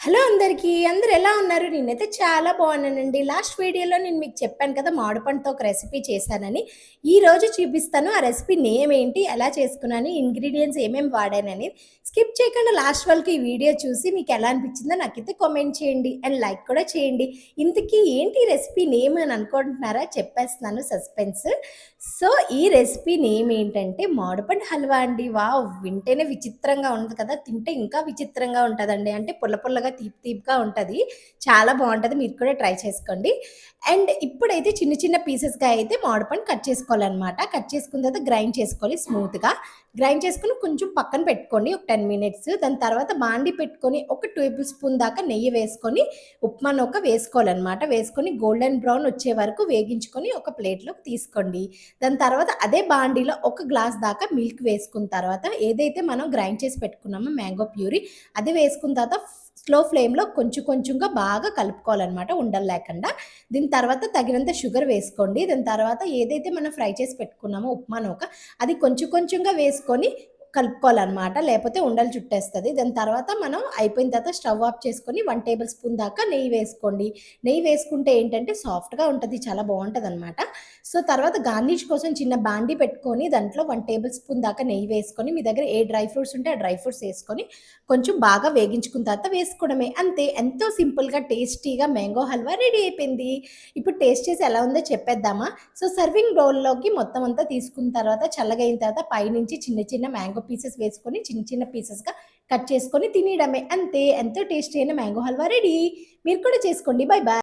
Hello అందరికీ. అందరూ ఎలా ఉన్నారు? నేనైతే చాలా బాగున్నానండి. లాస్ట్ వీడియోలో నేను మీకు చెప్పాను కదా! మామిడి పండుతో ఒక రెసిపీ చేశానని. ఈరోజు చూపిస్తాను ఆ రెసిపీ నేమ్ ఏంటి? ఎలా చేసుకున్నాను? ఇంగ్రీడియెంట్స్ ఏమేమి వాడానని. స్కిప్ చేయకుండా లాస్ట్ వరకు ఈ వీడియో చూసి మీకు ఎలా అనిపించిందో నాకైతే కామెంట్ చేయండి. అండ్ లైక్ కూడా చేయండి. ఇంతకీ ఏంటి రెసిపీ నేమ్ అని అనుకుంటున్నారా? చెప్పేస్తున్నాను సస్పెన్స్. సో, ఈ రెసిపీ నేమ్ ఏంటంటే మామిడిపండు హల్వా అండి. వావ్! వింటేనే విచిత్రంగా ఉంది కదా! తింటే ఇంకా విచిత్రంగా ఉంటదండి. అంటే పుల్ల పుల్లగా, తీపి తీపిగా ఉంటది. చాలా బావుంటది. మీరు కూడా ట్రై చేసుకోండి. అండ్ ఇప్పుడైతే చిన్న చిన్న పీసెస్‌గా అయితే మామిడిపండు కట్ చేసుకోవాలనమాట. కట్ చేసుకున్న తర్వాత గ్రైండ్ చేసుకోవాలి స్మూత్‌గా. గ్రైండ్ చేసుకొని కొంచెం పక్కన పెట్టుకోండి ఒక 10 మినిట్స్. దాని తర్వాత బాండీ పెట్టుకొని ఒక టేబుల్ స్పూన్ దాకా నెయ్యి వేసుకొని ఉప్మా నూక వేసుకోవాలనమాట. వేసుకొని గోల్డెన్ బ్రౌన్ వచ్చే వరకు వేగించుకొని ఒక ప్లేట్‌లోకి తీసుకోండి. దాని తర్వాత అదే బాండీలో ఒక గ్లాస్ దాకా మిల్క్ వేసుకున్న తర్వాత ఏదైతే మనం గ్రైండ్ చేసి పెట్టుకున్నామో మ్యాంగో ప్యూరీ అది వేసుకున్న తర్వాత స్లో ఫ్లేమ్‌లో కొంచెం కొంచెంగా బాగా కలుపుకోవాలనమాట ఉండలు లేకుండా. దీని తర్వాత తగినంత షుగర్ వేసుకోండి. దాని తర్వాత ఏదైతే మనం ఫ్రై చేసి పెట్టుకున్నామో ఉప్మా నూక అది కొంచెం కొంచెంగా వేసుకొని కలుపుకోవాలనమాట. లేపోతే ఉండలు చుట్టేస్తది. దాని తర్వాత మనం అయిపోయిన తర్వాత స్టవ్ ఆఫ్ చేసుకొని 1 టేబుల్ స్పూన్ దాకా నెయ్యి వేసుకోండి. నెయ్యి వేసుకుంటే ఏంటంటే సాఫ్ట్‌గా ఉంటది. చాలా బావుంటదనమాట. సో, తర్వాత గార్నిష్ కోసం చిన్న బాండీ పెట్టుకొని దాంట్లో 1 టేబుల్ స్పూన్ దాకా నెయ్యి వేసుకొని మీ దగ్గర ఏ డ్రై ఫ్రూట్స్ ఉంటే ఆ డ్రై ఫ్రూట్స్ ఏసుకొని కొంచెం బాగా వేగించుకున్న తర్వాత వేసుకోవడమే. అంతే. ఎంతో సింపుల్‌గా టేస్టీగా మ్యాంగో హల్వా రెడీ అయిపోయింది. ఇప్పుడు టేస్ట్ చేసి ఎలా ఉందో చెప్పేద్దామా? సో, సర్వింగ్ బౌల్‌లోకి మొత్తం అంతా తీసుకున్న తర్వాత చల్లగయిన తర్వాత పైనుంచి చిన్న చిన్న మ్యాంగో పీసెస్ వేసుకొని చిన్న చిన్న పీసెస్‌గా కట్ చేసుకొని తినేయడమే. అంతే. ఎంతో టేస్టీ అయిన మ్యాంగో హల్వా రెడీ. మీరు కూడా చేసుకోండి. By by.